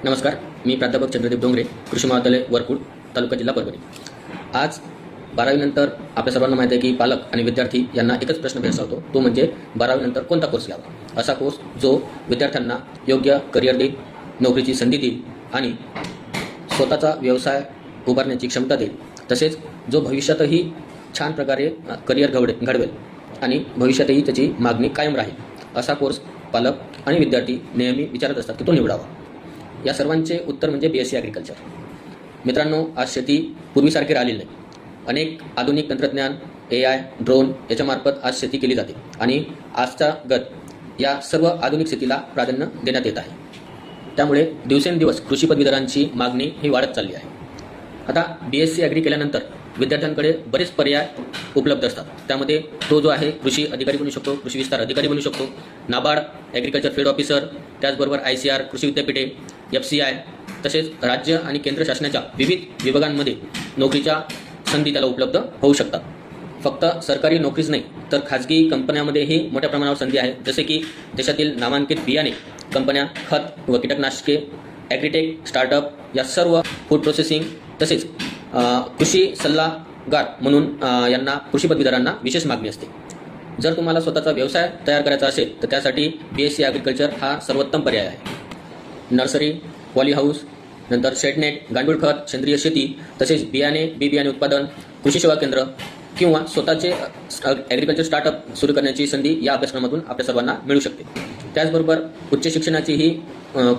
नमस्कार, मी प्राध्यापक चंद्रदीप डोंगरे, कृषी महाविद्यालय वरकुड, तालुका जिल्हा परभणी. आज 12वी नंतर आपल्या सर्वांना माहिती आहे की पालक आणि विद्यार्थी यांना एकच प्रश्न भेडसावतो, तो म्हणजे 12वी नंतर कोणता कोर्स घ्यावा. असा कोर्स जो विद्यार्थ्यांना योग्य करिअर देईल, नोकरीची संधी देईल आणि स्वतःचा व्यवसाय उभारण्याची क्षमता देईल. तसेच जो भविष्यातही छान प्रकारे करिअर घडवेल आणि भविष्यातही त्याची मागणी कायम राहील, असा कोर्स पालक आणि विद्यार्थी नेहमी विचारत असतात की तो निवडावा. या सर्वांचे उत्तर म्हणजे BSc ॲग्रिकल्चर. मित्रांनो, आज शेती पूर्वीसारखी राहिलेली नाही. अनेक आधुनिक तंत्रज्ञान, AI, ड्रोन याच्यामार्फत आज शेती केली जाते आणि आजचा गत या सर्व आधुनिक शेतीला प्राधान्य देण्यात येत आहे. त्यामुळे दिवसेंदिवस कृषी पदवीधरांची मागणी ही वाढत चालली आहे. आता BSc ॲग्री केल्यानंतर विद्यार्थ्यांकडे बरेच पर्याय उपलब्ध असतात. त्यामध्ये तो जो आहे कृषी अधिकारी बनू शकतो, कृषी विस्तार अधिकारी बनू शकतो, नाबार्ड ॲग्रिकल्चर फील्ड ऑफिसर, त्याचबरोबर ICR कृषी विद्यापीठे, FCI, तसेच राज्य आणि केंद्र शासनाच्या विविध विभागांमध्ये नोकरीच्या संधी त्याला उपलब्ध होऊ शकतात. फक्त सरकारी नोकरीच नाही तर खाजगी कंपन्यांमध्येही मोठ्या प्रमाणावर संधी आहे. जसे की देशातील नामांकित बियाणे कंपन्या, खत व कीटकनाशके, ॲग्रीटेक, स्टार्टअप या सर्व फूड प्रोसेसिंग, तसेच कृषी सल्लागार म्हणून यांना कृषी पदवीधरांना विशेष मागणी असते. जर तुम्हाला स्वतःचा व्यवसाय तयार करायचा असेल तर त्यासाठी BSc ॲग्रिकल्चर हा सर्वोत्तम पर्याय आहे. नर्सरी, पॉलीहाऊस, नंतर शेडनेट, गांडूळ खत, सेंद्रिय शेती, तसेच बियाणे, बियाणे उत्पादन, कृषी सेवा केंद्र किंवा स्वतःचे ॲग्रिकल्चर स्टार्टअप सुरू करण्याची संधी या अभ्यासक्रमातून आपल्या सर्वांना मिळू शकते. त्याचबरोबर उच्च शिक्षणाचीही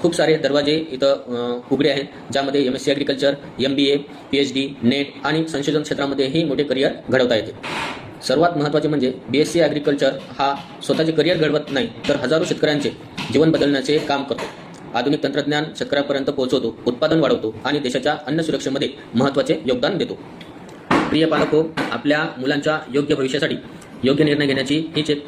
खूप सारे दरवाजे इथं उघडे आहेत, ज्यामध्ये MSc agriculture, MBA, PhD, net आणि संशोधन क्षेत्रामध्येही मोठे करिअर घडवता येते. सर्वात महत्त्वाचे म्हणजे BSc ॲग्रिकल्चर हा स्वतःचे करिअर घडवत नाही तर हजारो शेतकऱ्यांचे जीवन बदलण्याचे काम करतो. आधुनिक तंत्रज्ञान शेतकऱ्यापर्यंत पोहोचवतो, उत्पादन वाढवतो आणि देशाच्या अन्न सुरक्षेमध्ये महत्त्वाचे योगदान देतो. प्रिय पालक हो, आपल्या मुलांच्या योग्य भविष्यासाठी योग्य निर्णय घेण्याची हीच एक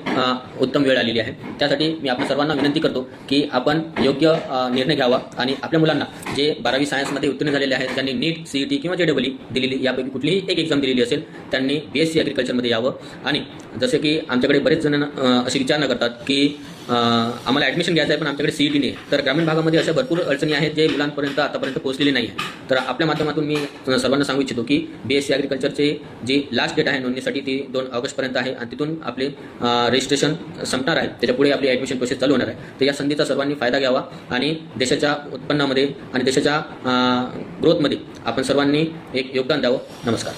उत्तम वेळ आलेली आहे. त्यासाठी मी आपल्या सर्वांना विनंती करतो की आपण योग्य निर्णय घ्यावा आणि आपल्या मुलांना जे 12वी सायन्समध्ये उत्तीर्ण झालेले आहेत, ज्यांनी नीट, CET किंवा JEE दिलेली यापैकी कुठलीही एक एक्झाम दिलेली असेल, त्यांनी BSc ॲग्रिकल्चरमध्ये यावं. आणि जसे की आमच्याकडे बरेच जण अशी विचारणा करतात की आम्हाला ॲडमिशन घ्यायचं आहे पण आमच्याकडे CET नाही, तर ग्रामीण भागामध्ये अशा भरपूर अडचणी आहेत जे मुलांपर्यंत आतापर्यंत पोहोचलेली नाही आहे. तर आपल्या माध्यमातून मी सर्वांना सांगू इच्छितो की BSc ॲग्रिकल्चरचे जी लास्ट डेट आहे नोंदणीसाठी ती 2 ऑगस्टपर्यंत आहे आणि तिथून आपले रजिस्ट्रेशन संपणार आहे. त्याच्या पुढे आपली ॲडमिशन प्रोसेस चालू होणार आहे. तर या संधीचा सर्वांनी फायदा घ्यावा आणि देशाच्या उत्पन्नामध्ये आणि देशाच्या ग्रोथमध्ये आपण सर्वांनी एक योगदान द्यावं. नमस्कार.